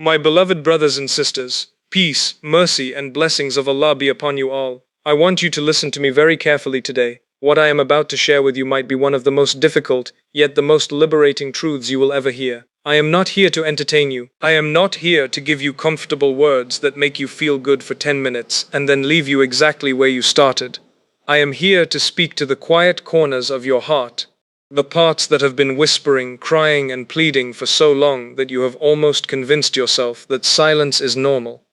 My beloved brothers and sisters, peace, mercy, and blessings of Allah be upon you all. I want you to listen to me very carefully today. What I am about to share with you might be one of the most difficult, yet the most liberating truths you will ever hear. I am not here to entertain you. I am not here to give you comfortable words that make you feel good for 10 minutes and then leave you exactly where you started. I am here to speak to the quiet corners of your heart, the parts that have been whispering, crying, and pleading for so long that you have almost convinced yourself that silence is normal.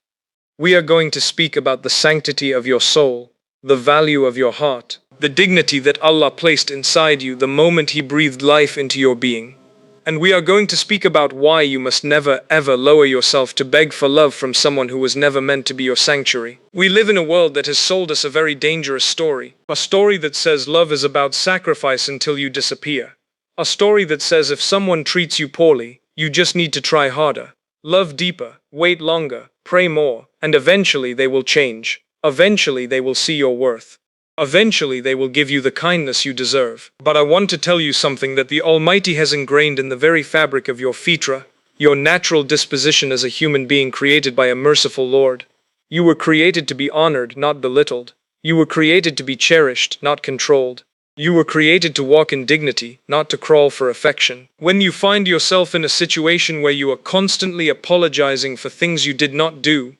We are going to speak about the sanctity of your soul, the value of your heart, the dignity that Allah placed inside you the moment He breathed life into your being. And we are going to speak about why you must never ever lower yourself to beg for love from someone who was never meant to be your sanctuary. We live in a world that has sold us a very dangerous story. A story that says love is about sacrifice until you disappear. A story that says if someone treats you poorly, you just need to try harder, love deeper, wait longer, pray more, and eventually they will change. Eventually they will see your worth. Eventually they will give you the kindness you deserve. But I want to tell you something that the Almighty has ingrained in the very fabric of your fitra, your natural disposition as a human being created by a merciful Lord. You were created to be honored, not belittled. You were created to be cherished, not controlled. You were created to walk in dignity, not to crawl for affection. When you find yourself in a situation where you are constantly apologizing for things you did not do,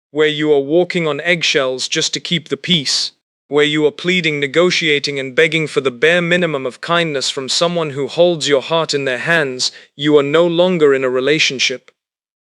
where you are walking on eggshells just to keep the peace, where you are pleading, negotiating, and begging for the bare minimum of kindness from someone who holds your heart in their hands, you are no longer in a relationship.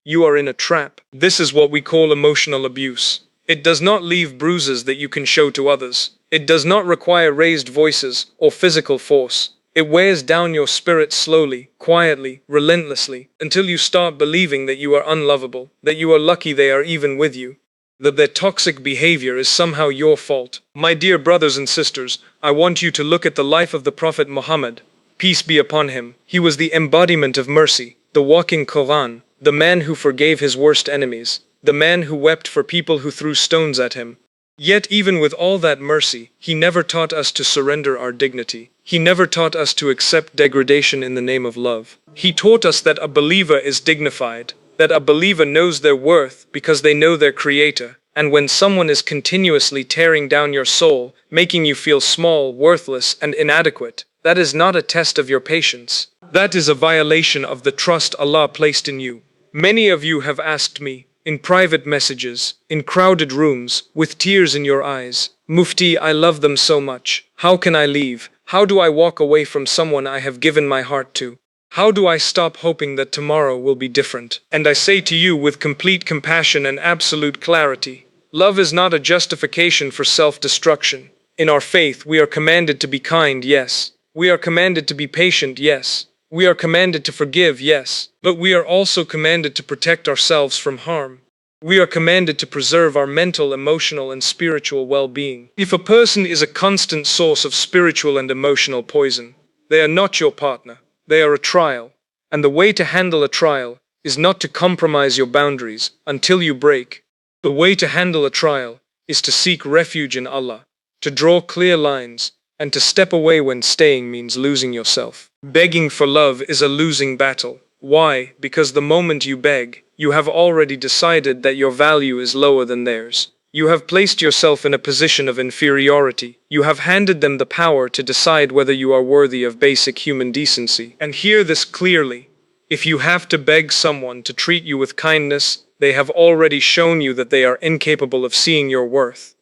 You are in a trap. This is what we call emotional abuse. It does not leave bruises that you can show to others. It does not require raised voices or physical force. It wears down your spirit slowly, quietly, relentlessly, until you start believing that you are unlovable, that you are lucky they are even with you, that their toxic behavior is somehow your fault. My dear brothers and sisters, I want you to look at the life of the Prophet Muhammad, peace be upon him. He was the embodiment of mercy, the walking Quran, the man who forgave his worst enemies, the man who wept for people who threw stones at him. Yet even with all that mercy, he never taught us to surrender our dignity. He never taught us to accept degradation in the name of love. He taught us that a believer is dignified, that a believer knows their worth because they know their Creator. And when someone is continuously tearing down your soul, making you feel small, worthless, and inadequate, that is not a test of your patience. That is a violation of the trust Allah placed in you. Many of you have asked me, in private messages, in crowded rooms, with tears in your eyes, Mufti, I love them so much. How can I leave? How do I walk away from someone I have given my heart to? How do I stop hoping that tomorrow will be different? And I say to you with complete compassion and absolute clarity, love is not a justification for self-destruction. In our faith, we are commanded to be kind, yes. We are commanded to be patient, yes. We are commanded to forgive, yes. But we are also commanded to protect ourselves from harm. We are commanded to preserve our mental, emotional, and spiritual well-being. If a person is a constant source of spiritual and emotional poison, they are not your partner. They are a trial, and the way to handle a trial is not to compromise your boundaries until you break. The way to handle a trial is to seek refuge in Allah, to draw clear lines, and to step away when staying means losing yourself. Begging for love is a losing battle. Why? Because the moment you beg, you have already decided that your value is lower than theirs. You have placed yourself in a position of inferiority. You have handed them the power to decide whether you are worthy of basic human decency. And hear this clearly. If you have to beg someone to treat you with kindness, they have already shown you that they are incapable of seeing your worth.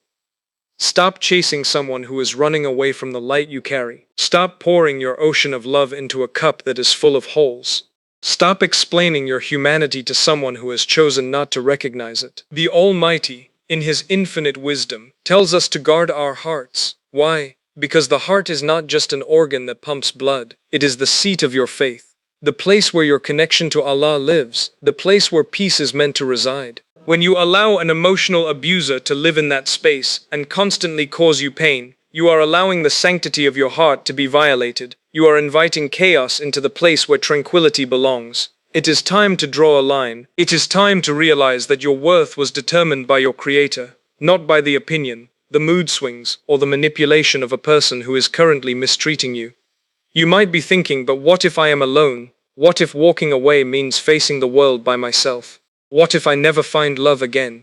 Stop chasing someone who is running away from the light you carry. Stop pouring your ocean of love into a cup that is full of holes. Stop explaining your humanity to someone who has chosen not to recognize it. The Almighty, in His infinite wisdom, tells us to guard our hearts. Why? Because the heart is not just an organ that pumps blood. It is the seat of your faith, the place where your connection to Allah lives, the place where peace is meant to reside. When you allow an emotional abuser to live in that space and constantly cause you pain, you are allowing the sanctity of your heart to be violated. You are inviting chaos into the place where tranquility belongs. It is time to draw a line. It is time to realize that your worth was determined by your Creator, not by the opinion, the mood swings, or the manipulation of a person who is currently mistreating you. You might be thinking, but what if I am alone? What if walking away means facing the world by myself? What if I never find love again?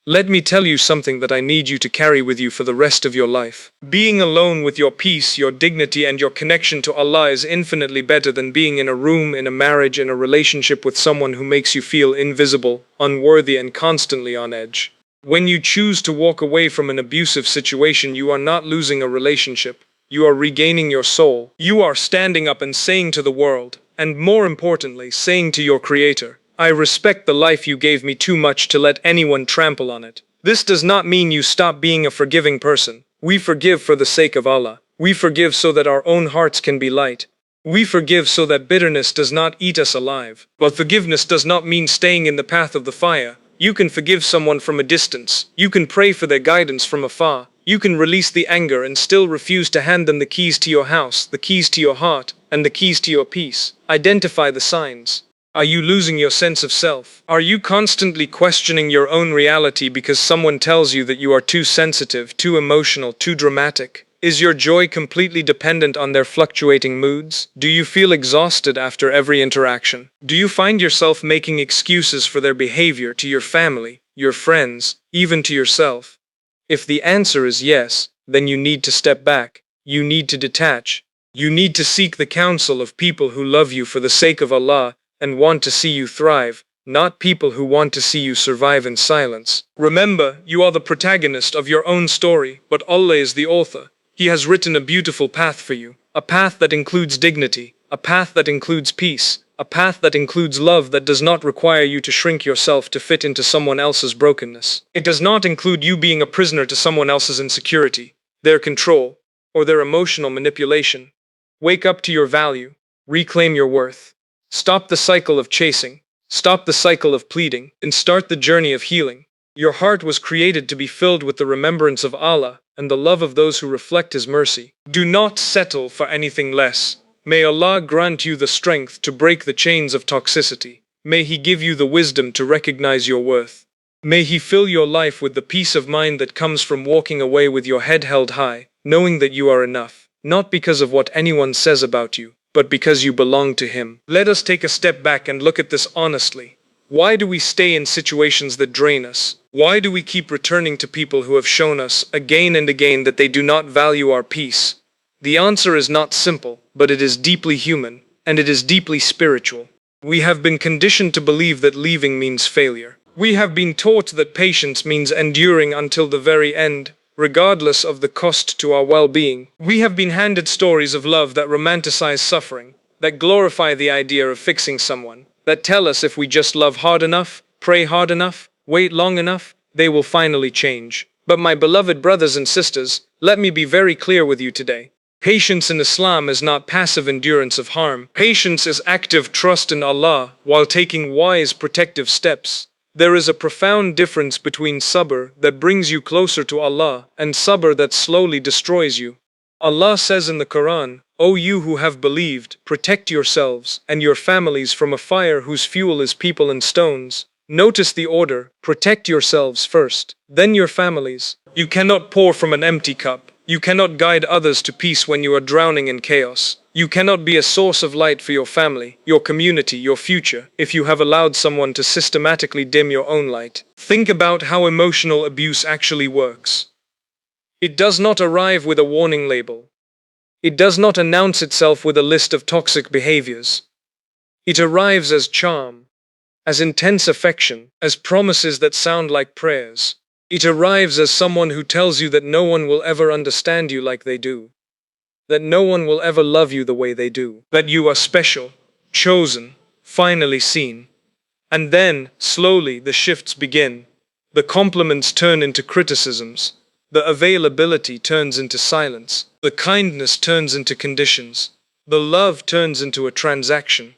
Let me tell you something that I need you to carry with you for the rest of your life. Being alone with your peace, your dignity, and your connection to Allah is infinitely better than being in a room, in a marriage, in a relationship with someone who makes you feel invisible, unworthy, and constantly on edge. When you choose to walk away from an abusive situation, you are not losing a relationship. You are regaining your soul. You are standing up and saying to the world, and more importantly, saying to your Creator, I respect the life you gave me too much to let anyone trample on it. This does not mean you stop being a forgiving person. We forgive for the sake of Allah. We forgive so that our own hearts can be light. We forgive so that bitterness does not eat us alive. But forgiveness does not mean staying in the path of the fire. You can forgive someone from a distance. You can pray for their guidance from afar. You can release the anger and still refuse to hand them the keys to your house, the keys to your heart, and the keys to your peace. Identify the signs. Are you losing your sense of self? Are you constantly questioning your own reality because someone tells you that you are too sensitive, too emotional, too dramatic? Is your joy completely dependent on their fluctuating moods? Do you feel exhausted after every interaction? Do you find yourself making excuses for their behavior to your family, your friends, even to yourself? If the answer is yes, then you need to step back. You need to detach. You need to seek the counsel of people who love you for the sake of Allah and want to see you thrive, not people who want to see you survive in silence. Remember, you are the protagonist of your own story, but Allah is the author. He has written a beautiful path for you, a path that includes dignity, a path that includes peace, a path that includes love that does not require you to shrink yourself to fit into someone else's brokenness. It does not include you being a prisoner to someone else's insecurity, their control, or their emotional manipulation. Wake up to your value, reclaim your worth. Stop the cycle of chasing, stop the cycle of pleading, and start the journey of healing. Your heart was created to be filled with the remembrance of Allah and the love of those who reflect His mercy. Do not settle for anything less. May Allah grant you the strength to break the chains of toxicity. May He give you the wisdom to recognize your worth. May He fill your life with the peace of mind that comes from walking away with your head held high, knowing that you are enough, not because of what anyone says about you, but because you belong to Him. Let us take a step back and look at this honestly. Why do we stay in situations that drain us? Why do we keep returning to people who have shown us again and again that they do not value our peace? The answer is not simple, but it is deeply human, and it is deeply spiritual. We have been conditioned to believe that leaving means failure. We have been taught that patience means enduring until the very end, regardless of the cost to our well-being. We have been handed stories of love that romanticize suffering, that glorify the idea of fixing someone, that tell us if we just love hard enough, pray hard enough, wait long enough, they will finally change. But my beloved brothers and sisters, let me be very clear with you today. Patience in Islam is not passive endurance of harm. Patience is active trust in Allah while taking wise protective steps. There is a profound difference between sabr that brings you closer to Allah and sabr that slowly destroys you. Allah says in the Quran, O you who have believed, protect yourselves and your families from a fire whose fuel is people and stones. Notice the order, protect yourselves first, then your families. You cannot pour from an empty cup. You cannot guide others to peace when you are drowning in chaos. You cannot be a source of light for your family, your community, your future, if you have allowed someone to systematically dim your own light. Think about how emotional abuse actually works. It does not arrive with a warning label. It does not announce itself with a list of toxic behaviors. It arrives as charm, as intense affection, as promises that sound like prayers. It arrives as someone who tells you that no one will ever understand you like they do, that no one will ever love you the way they do, that you are special, chosen, finally seen. And then, slowly, the shifts begin. The compliments turn into criticisms. The availability turns into silence. The kindness turns into conditions. The love turns into a transaction.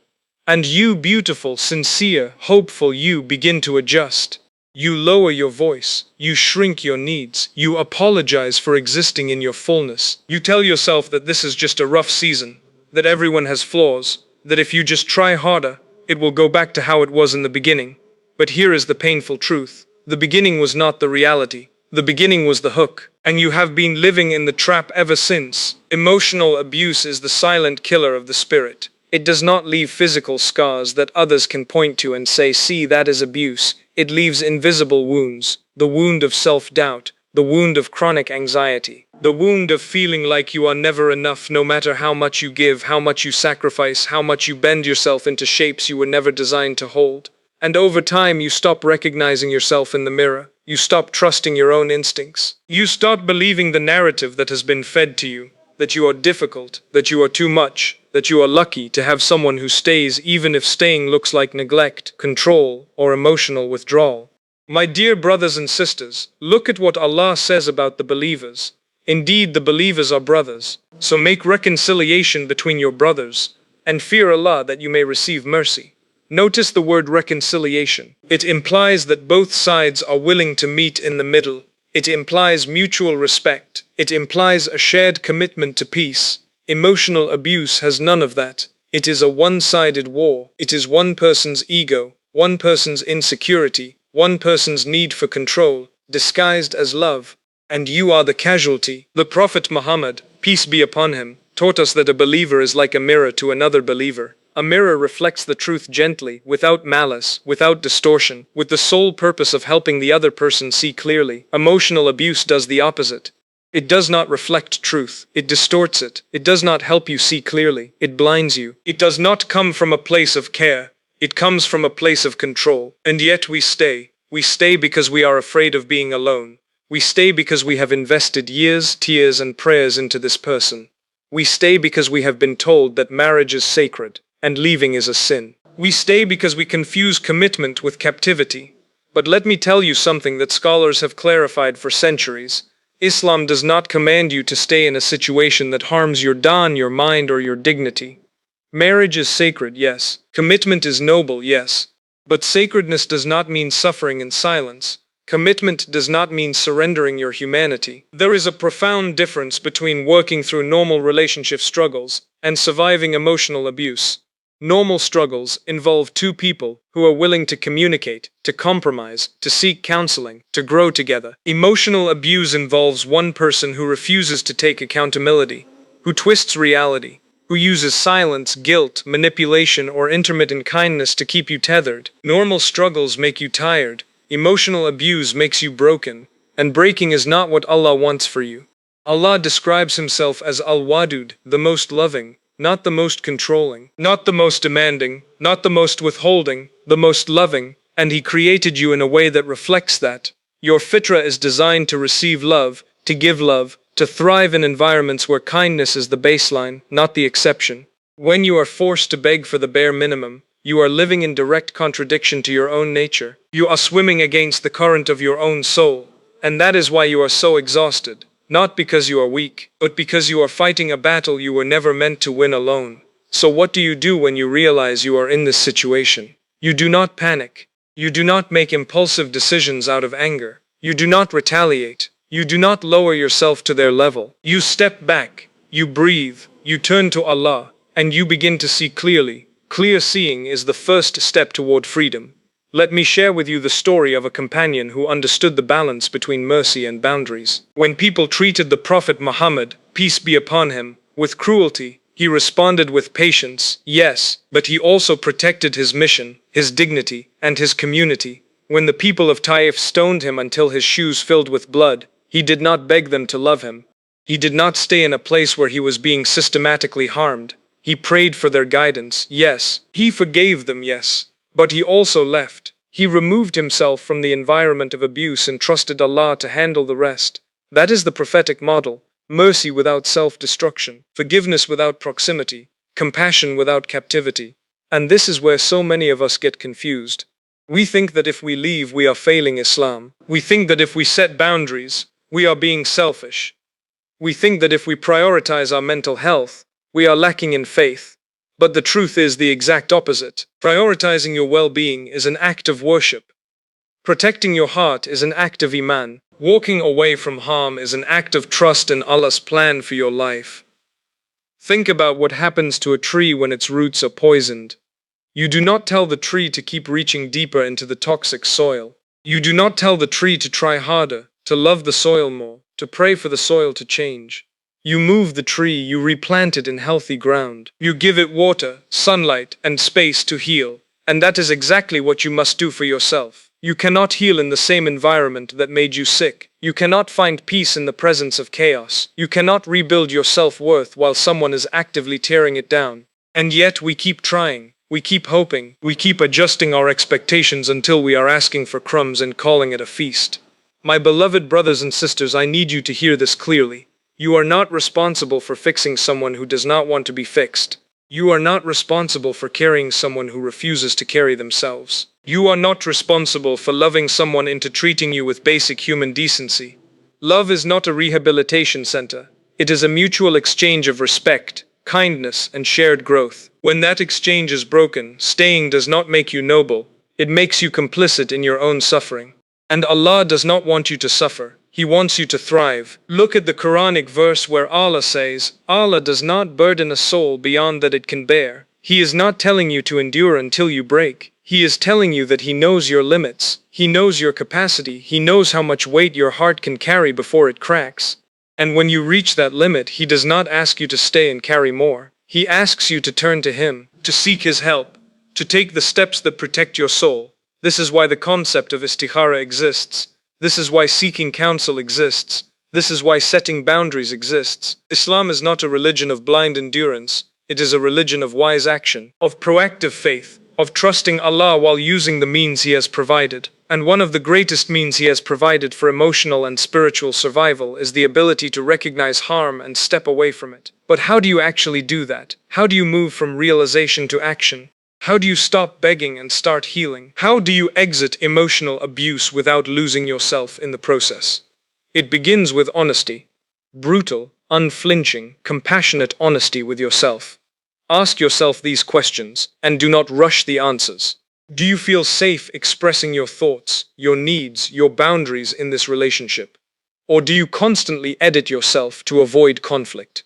And you, beautiful, sincere, hopeful you, begin to adjust. You lower your voice, you shrink your needs, you apologize for existing in your fullness. You tell yourself that this is just a rough season, that everyone has flaws, that if you just try harder, it will go back to how it was in the beginning. But here is the painful truth. The beginning was not the reality. The beginning was the hook, and you have been living in the trap ever since. Emotional abuse is the silent killer of the spirit. It does not leave physical scars that others can point to and say, see, that is abuse. It leaves invisible wounds, the wound of self-doubt, the wound of chronic anxiety, the wound of feeling like you are never enough no matter how much you give, how much you sacrifice, how much you bend yourself into shapes you were never designed to hold. And over time, you stop recognizing yourself in the mirror. You stop trusting your own instincts. You start believing the narrative that has been fed to you, that you are difficult, that you are too much, that you are lucky to have someone who stays even if staying looks like neglect, control, or emotional withdrawal. My dear brothers and sisters, look at what Allah says about the believers. Indeed, the believers are brothers. So make reconciliation between your brothers, and fear Allah that you may receive mercy. Notice the word reconciliation. It implies that both sides are willing to meet in the middle. It implies mutual respect. It implies a shared commitment to peace. Emotional abuse has none of that. It is a one-sided war. It is one person's ego, one person's insecurity, one person's need for control, disguised as love. And you are the casualty. The Prophet Muhammad, peace be upon him, taught us that a believer is like a mirror to another believer. A mirror reflects the truth gently, without malice, without distortion, with the sole purpose of helping the other person see clearly. Emotional abuse does the opposite. It does not reflect truth. It distorts it. It does not help you see clearly. It blinds you. It does not come from a place of care. It comes from a place of control. And yet we stay. We stay because we are afraid of being alone. We stay because we have invested years, tears, and prayers into this person. We stay because we have been told that marriage is sacred and leaving is a sin. We stay because we confuse commitment with captivity. But let me tell you something that scholars have clarified for centuries. Islam does not command you to stay in a situation that harms your deen, your mind, or your dignity. Marriage is sacred, yes. Commitment is noble, yes. But sacredness does not mean suffering in silence. Commitment does not mean surrendering your humanity. There is a profound difference between working through normal relationship struggles and surviving emotional abuse. Normal struggles involve two people who are willing to communicate, to compromise, to seek counseling, to grow together. Emotional abuse involves one person who refuses to take accountability, who twists reality, who uses silence, guilt, manipulation, or intermittent kindness to keep you tethered. Normal struggles make you tired. Emotional abuse makes you broken, and breaking is not what Allah wants for you. Allah describes himself as Al-Wadud, the most loving, not the most controlling, not the most demanding, not the most withholding, the most loving, and he created you in a way that reflects that. Your fitra is designed to receive love, to give love, to thrive in environments where kindness is the baseline, not the exception. When you are forced to beg for the bare minimum, you are living in direct contradiction to your own nature. You are swimming against the current of your own soul, and that is why you are so exhausted. Not because you are weak, but because you are fighting a battle you were never meant to win alone. So what do you do when you realize you are in this situation? You do not panic. You do not make impulsive decisions out of anger. You do not retaliate. You do not lower yourself to their level. You step back. You breathe. You turn to Allah, and you begin to see clearly. Clear seeing is the first step toward freedom. Let me share with you the story of a companion who understood the balance between mercy and boundaries. When people treated the Prophet Muhammad, peace be upon him, with cruelty, he responded with patience, yes, but he also protected his mission, his dignity, and his community. When the people of Taif stoned him until his shoes filled with blood, he did not beg them to love him. He did not stay in a place where he was being systematically harmed. He prayed for their guidance, yes. He forgave them, yes. But he also left. He removed himself from the environment of abuse and trusted Allah to handle the rest. That is the prophetic model. Mercy without self-destruction, forgiveness without proximity, compassion without captivity. And this is where so many of us get confused. We think that if we leave, we are failing Islam. We think that if we set boundaries, we are being selfish. We think that if we prioritize our mental health, we are lacking in faith. But the truth is the exact opposite. Prioritizing your well-being is an act of worship. Protecting your heart is an act of iman. Walking away from harm is an act of trust in Allah's plan for your life. Think about what happens to a tree when its roots are poisoned. You do not tell the tree to keep reaching deeper into the toxic soil. You do not tell the tree to try harder, to love the soil more, to pray for the soil to change. You move the tree, you replant it in healthy ground. You give it water, sunlight, and space to heal. And that is exactly what you must do for yourself. You cannot heal in the same environment that made you sick. You cannot find peace in the presence of chaos. You cannot rebuild your self-worth while someone is actively tearing it down. And yet we keep trying. We keep hoping. We keep adjusting our expectations until we are asking for crumbs and calling it a feast. My beloved brothers and sisters, I need you to hear this clearly. You are not responsible for fixing someone who does not want to be fixed. You are not responsible for carrying someone who refuses to carry themselves. You are not responsible for loving someone into treating you with basic human decency. Love is not a rehabilitation center. It is a mutual exchange of respect, kindness, and shared growth. When that exchange is broken, staying does not make you noble. It makes you complicit in your own suffering. And Allah does not want you to suffer. He wants you to thrive. Look at the Quranic verse where Allah says, Allah does not burden a soul beyond that it can bear. He is not telling you to endure until you break. He is telling you that He knows your limits. He knows your capacity. He knows how much weight your heart can carry before it cracks. And when you reach that limit, He does not ask you to stay and carry more. He asks you to turn to Him, to seek His help, to take the steps that protect your soul. This is why the concept of istikhara exists. This is why seeking counsel exists. This is why setting boundaries exists. Islam is not a religion of blind endurance. It is a religion of wise action, of proactive faith, of trusting Allah while using the means He has provided. And one of the greatest means He has provided for emotional and spiritual survival is the ability to recognize harm and step away from it. But how do you actually do that? How do you move from realization to action? How do you stop begging and start healing? How do you exit emotional abuse without losing yourself in the process? It begins with honesty. Brutal, unflinching, compassionate honesty with yourself. Ask yourself these questions, and do not rush the answers. Do you feel safe expressing your thoughts, your needs, your boundaries in this relationship? Or do you constantly edit yourself to avoid conflict?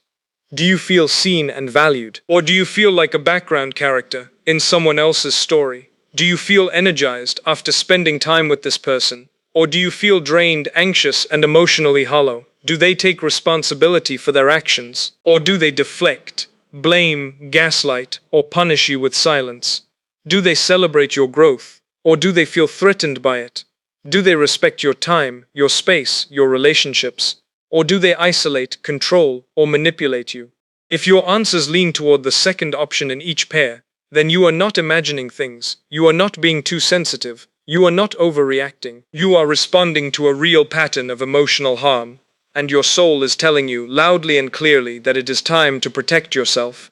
Do you feel seen and valued? Or do you feel like a background character in someone else's story? Do you feel energized after spending time with this person? Or do you feel drained, anxious, and emotionally hollow? Do they take responsibility for their actions? Or do they deflect, blame, gaslight, or punish you with silence? Do they celebrate your growth? Or do they feel threatened by it? Do they respect your time, your space, your relationships? Or do they isolate, control, or manipulate you? If your answers lean toward the second option in each pair, then you are not imagining things, you are not being too sensitive, you are not overreacting, you are responding to a real pattern of emotional harm, and your soul is telling you loudly and clearly that it is time to protect yourself.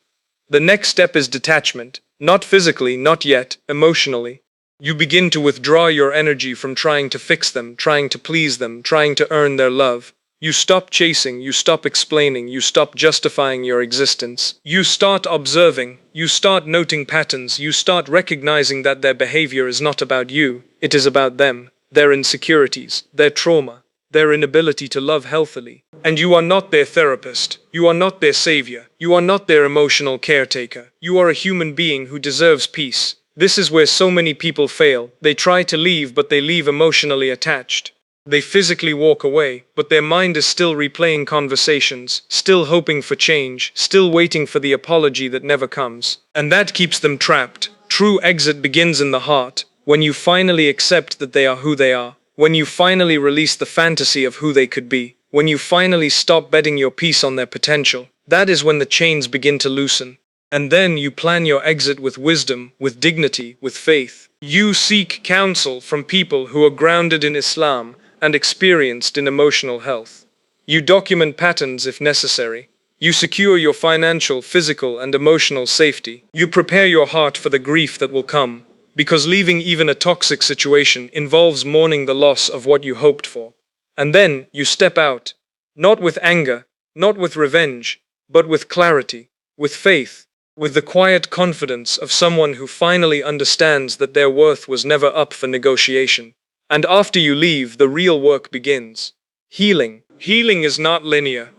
The next step is detachment, not physically, not yet, emotionally. You begin to withdraw your energy from trying to fix them, trying to please them, trying to earn their love. You stop chasing, you stop explaining, you stop justifying your existence. You start observing, you start noting patterns, you start recognizing that their behavior is not about you, it is about them, their insecurities, their trauma, their inability to love healthily. And you are not their therapist, you are not their savior, you are not their emotional caretaker. You are a human being who deserves peace. This is where so many people fail. They try to leave, but they leave emotionally attached. They physically walk away, but their mind is still replaying conversations, still hoping for change, still waiting for the apology that never comes. And that keeps them trapped. True exit begins in the heart, when you finally accept that they are who they are, when you finally release the fantasy of who they could be, when you finally stop betting your peace on their potential. That is when the chains begin to loosen. And then you plan your exit with wisdom, with dignity, with faith. You seek counsel from people who are grounded in Islam and experienced in emotional health. You document patterns if necessary. You secure your financial, physical, and emotional safety. You prepare your heart for the grief that will come, because leaving even a toxic situation involves mourning the loss of what you hoped for. And then you step out, not with anger, not with revenge, but with clarity, with faith, with the quiet confidence of someone who finally understands that their worth was never up for negotiation. And after you leave, the real work begins. Healing. Healing is not linear.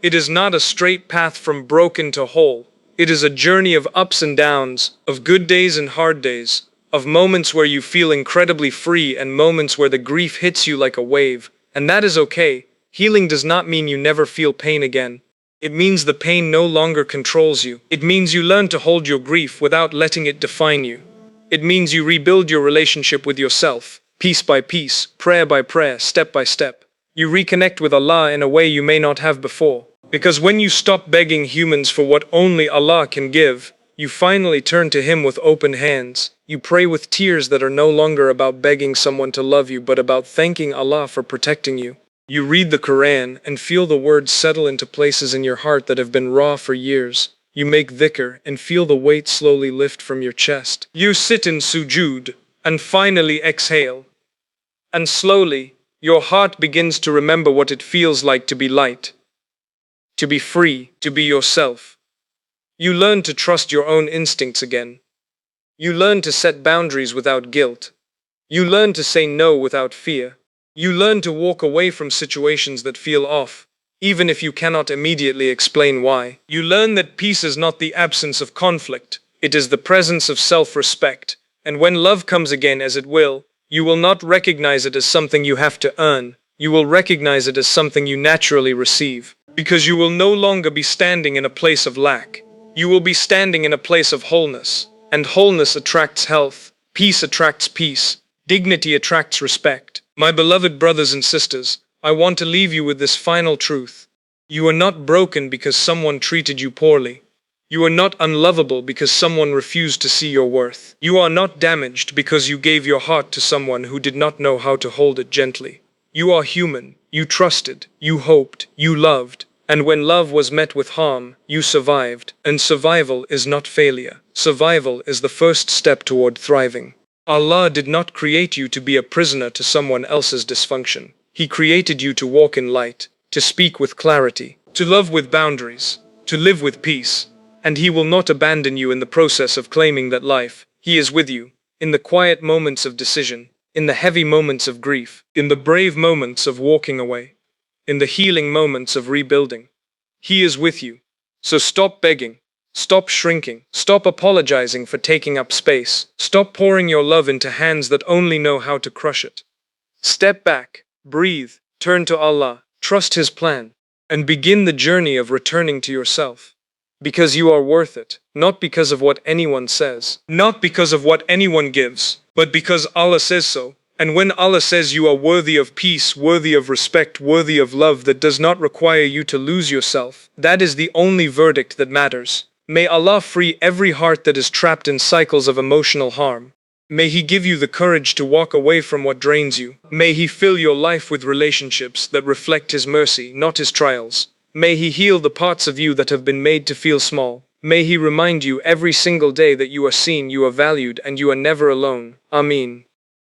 It is not a straight path from broken to whole. It is a journey of ups and downs, of good days and hard days, of moments where you feel incredibly free and moments where the grief hits you like a wave. And that is okay. Healing does not mean you never feel pain again. It means the pain no longer controls you. It means you learn to hold your grief without letting it define you. It means you rebuild your relationship with yourself, piece by piece, prayer by prayer, step by step. You reconnect with Allah in a way you may not have before. Because when you stop begging humans for what only Allah can give, you finally turn to Him with open hands. You pray with tears that are no longer about begging someone to love you, but about thanking Allah for protecting you. You read the Quran and feel the words settle into places in your heart that have been raw for years. You make dhikr and feel the weight slowly lift from your chest. You sit in sujood and finally exhale. And slowly, your heart begins to remember what it feels like to be light, to be free, to be yourself. You learn to trust your own instincts again. You learn to set boundaries without guilt. You learn to say no without fear. You learn to walk away from situations that feel off, even if you cannot immediately explain why. You learn that peace is not the absence of conflict, it is the presence of self-respect. And when love comes again, as it will, you will not recognize it as something you have to earn. You will recognize it as something you naturally receive. Because you will no longer be standing in a place of lack. You will be standing in a place of wholeness. And wholeness attracts health. Peace attracts peace. Dignity attracts respect. My beloved brothers and sisters, I want to leave you with this final truth. You are not broken because someone treated you poorly. You are not unlovable because someone refused to see your worth. You are not damaged because you gave your heart to someone who did not know how to hold it gently. You are human. You trusted. You hoped. You loved. And when love was met with harm, you survived. And survival is not failure. Survival is the first step toward thriving. Allah did not create you to be a prisoner to someone else's dysfunction. He created you to walk in light, to speak with clarity, to love with boundaries, to live with peace. And He will not abandon you in the process of claiming that life. He is with you, in the quiet moments of decision, in the heavy moments of grief, in the brave moments of walking away, in the healing moments of rebuilding. He is with you. So stop begging. Stop shrinking. Stop apologizing for taking up space. Stop pouring your love into hands that only know how to crush it. Step back, breathe, turn to Allah, trust His plan, and begin the journey of returning to yourself. Because you are worth it, not because of what anyone says, not because of what anyone gives, but because Allah says so. And when Allah says you are worthy of peace, worthy of respect, worthy of love that does not require you to lose yourself, that is the only verdict that matters. May Allah free every heart that is trapped in cycles of emotional harm. May He give you the courage to walk away from what drains you. May He fill your life with relationships that reflect His mercy, not His trials. May He heal the parts of you that have been made to feel small. May He remind you every single day that you are seen, you are valued, and you are never alone. Ameen.